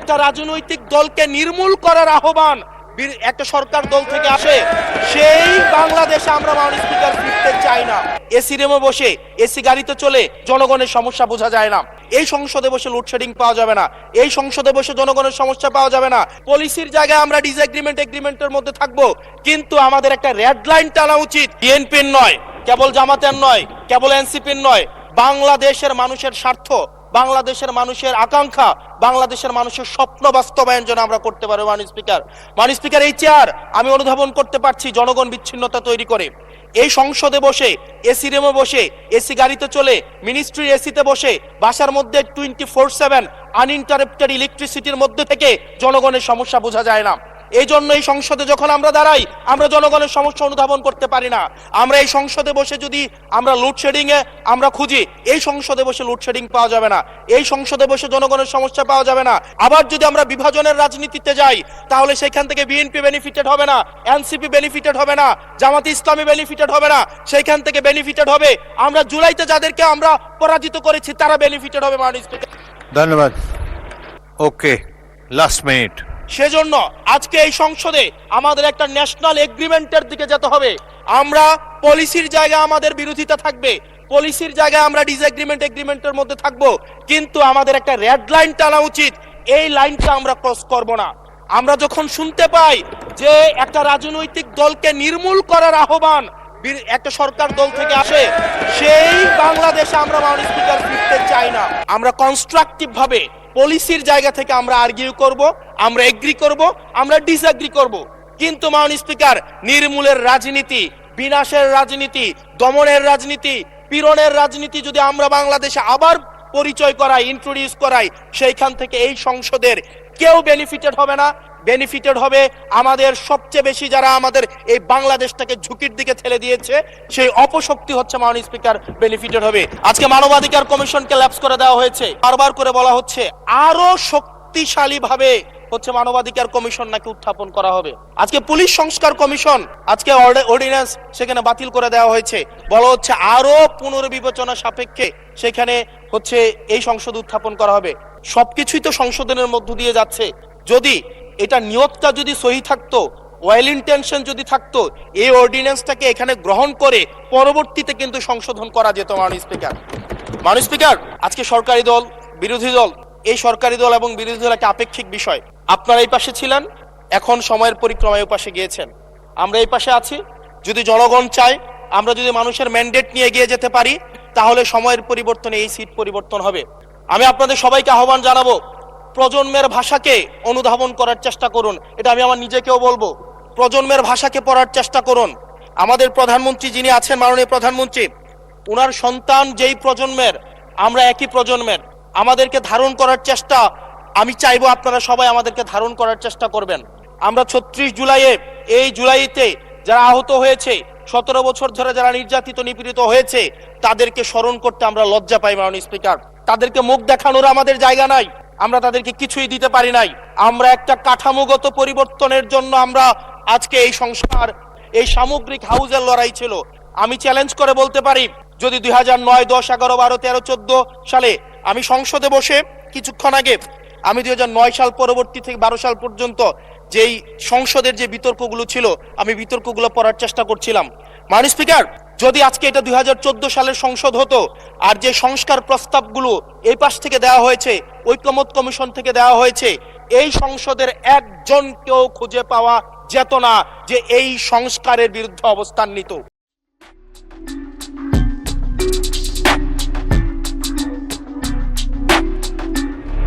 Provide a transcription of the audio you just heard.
একটা রাজনৈতিক দলকে নির্মূল করার আহ্বান একটা সরকার দল থেকে আসে, সেই বাংলাদেশে আমরা মাননীয় স্পিকার ফিরতে চাই না। এসি রুমে বসে এসি গাড়িতে চলে জনগণের সমস্যা বোঝা যায় না। এই সংসদে বসে লোডশেডিং পাওয়া যাবে না, এই সংসদে বসে জনগণের সমস্যা পাওয়া যাবে না। পলিসির জায়গায় আমরা এগ্রিমেন্টের মধ্যে থাকবো, কিন্তু আমাদের একটা রেড লাইন টানা উচিত। বিএনপির নয়, কেবল জামাতের নয়, কেবল এনসিপির নয়, বাংলাদেশের মানুষের স্বার্থ, বাংলাদেশের মানুষের আকাঙ্ক্ষা, বাংলাদেশের মানুষের স্বপ্ন বাস্তবায়ন যেন আমরা করতে পারি। মাননীয় স্পিকার, এই চেয়ার আমি অনুধাবন করতে পারছি জনগণ বিচ্ছিন্নতা তৈরি করে। এই সংসদে বসে এসি রুমে বসে এসি গাড়িতে চলে মিনিস্ট্রির এসিতে বসে বাসার মধ্যে 24/7 আনইন্টারাপ্টেড ইলেকট্রিসিটির মধ্যে থেকে জনগণের সমস্যা বোঝা যায় না। এই জন্য এই সংসদে যখন আমরা দাঁড়াই, আমরা জনগণের সমস্যা অনুধাবন করতে পারি না। আমরা এই সংসদে বসে যদি আমরা লোডশেডিং এ আমরা খুঁজি, এই সংসদে বসে লোডশেডিং পাওয়া যাবে না, এই সংসদে বসে জনগণের সমস্যা পাওয়া যাবে না। আবার যদি আমরা বিভাজনের রাজনীতিতে যাই, তাহলে সেখান থেকে বিএনপি বেনিফিটেড হবে না, এনসিপি বেনিফিটেড হবে না, জামাতে ইসলামী বেনিফিটেড হবে না। সেখান থেকে বেনিফিটেড হবে আমরা জুলাইতে যাদেরকে আমরা পরাজিত করেছি, তারা বেনিফিটেড হবে। মাননীয় স্পিকার, ধন্যবাদ। ওকে, লাস্ট মিনিট। সেজন্য আজকে এই সংসদে আমাদের একটা ন্যাশনাল এগ্রিমেন্টের দিকে যেতে হবে। আমরা পলিসির জায়গায় আমাদের বিরোধিতা থাকবে, পলিসির জায়গায় আমরা এগ্রিমেন্টের মধ্যে থাকবো, কিন্তু আমাদের একটা রেড লাইন টানা উচিত। এই লাইনটা আমরা ক্রস করব না। আমরা যখন শুনতে পাই যে একটা রাজনৈতিক দলকে নির্মূল করার আহ্বান একটা সরকার দল থেকে আসে, সেই বাংলাদেশে আমরা মাননীয় স্পিকার ফিরতে চাই না। আমরা কনস্ট্রাকটিভ ভাবে পলিসির জায়গা থেকে আমরা আর্গিউ করব, আমরা এগ্রি করব, আমরা ডিসএগ্রি করব, কিন্তু মাননীয় স্পিকার নির্মূলের রাজনীতি, বিনাশের রাজনীতি, দমনের রাজনীতি, পীড়নের রাজনীতি যদি আমরা বাংলাদেশে আবার পরিচয় করাই, ইন্ট্রোডিউস করাই, সেইখান থেকে এই সংসদের কেউ বেনিফিটেড হবে না। বেনিফিটেড হবে আমাদের সবচেয়ে বেশি যারা আমাদের এই বাংলাদেশটাকে ঝুঁকির দিকে ঠেলে দিয়েছে, সেই অপশক্তি হচ্ছে মাননীয় স্পিকার বেনিফিটেড হবে। আজকে মানবাধিকার কমিশনকে ল্যাপস করে দেওয়া হয়েছে, বারবার করে বলা হচ্ছে আরো শক্তিশালী ভাবে হচ্ছে মানবাধিকার কমিশন নাকি উত্থাপন করা হবে। আজকে পুলিশ সংস্কার কমিশন, আজকে অর্ডিন্যান্স সেখানে বাতিল করে দেওয়া হয়েছে, বলা হচ্ছে আরো পুনর্বিবেচনা সাপেক্ষে সেখানে হচ্ছে এই সংসদ উত্থাপন করা হবে। সবকিছুই তো সংশোধনের মধ্য দিয়ে যাচ্ছে। যদি এটা নিয়তটা যদি সহি থাকতো, ওয়েল ইন্টেনশন যদি থাকতো, এই অর্ডিন্যান্সটাকে এখানে গ্রহণ করে পরবর্তীতে কিন্তু সংশোধন করা যেত। মাননীয় স্পিকার, আজকে সরকারি দল, বিরোধী দল, এই সরকারি দল এবং বিরোধী দল একটা আপেক্ষিক বিষয়। আপনারা এই পাশে ছিলেন, এখন সময়ের পরিক্রমায় এই পাশে গিয়েছেন, আমরা এই পাশে আছি। যদি জনগণ চায়, আমরা যদি মানুষের ম্যান্ডেট নিয়ে এগিয়ে যেতে পারি, তাহলে সময়ের পরিবর্তনে এই সিট পরিবর্তন হবে। আমি আপনাদের সবাইকে আহ্বান জানাবো, প্রজন্মের ভাষাকে অনুধাবন করার চেষ্টা করুন। এটা আমি আমার নিজেকেও বলবো, প্রজন্মের ভাষাকে পড়ার চেষ্টা করুন। আমাদের প্রধানমন্ত্রী যিনি আছেন, মাননীয় প্রধানমন্ত্রী, ওনার সন্তান যেই প্রজন্মের, আমরা একই প্রজন্মের, আমাদেরকে ধারণ করার চেষ্টা, আমি চাইবো আপনারা সবাই আমাদেরকে ধারণ করার চেষ্টা করবেন। আমরা 36 জুলাইয়ে, এই জুলাইতে যারা আহত হয়েছে, 17 বছর ধরে যারা নির্যাতিত নিপীড়িত হয়েছে, তাদেরকে স্মরণ করতে আমরা লজ্জা পাই। মাননীয় স্পিকার, তাদেরকে মুখ দেখানোর আমাদের জায়গা নাই, আমরা তাদেরকে কিছুই দিতে পারি নাই। আমরা একটা কাঠামোগত পরিবর্তনের জন্য আমরা আজকে এই সংস্কার, এই সামগ্রিক হাউজের লড়াই ছিল। আমি চ্যালেঞ্জ করে বলতে পারি, যদি 2009, 10, 11, 12, 13, 14 সালে আমি সংসদে বসে কিছুক্ষণ আগে আমি 2009 সাল পরবর্তী থেকে 12 সাল পর্যন্ত যেই সংসদের যে বিতর্কগুলো ছিল, আমি বিতর্কগুলো পড়ার চেষ্টা করছিলাম। মাননীয় স্পিকার, যদি আজকে এটা 2014 সালের সংসদ হতো, আর যে সংস্কার প্রস্তাবগুলো এই পাশ থেকে দেওয়া হয়েছে, ঐকমত্য কমিশন থেকে দেওয়া হয়েছে, এই সংসদের একজনকেও খুঁজে পাওয়া যেত না যে এই সংস্কারের বিরুদ্ধে অবস্থান নিত।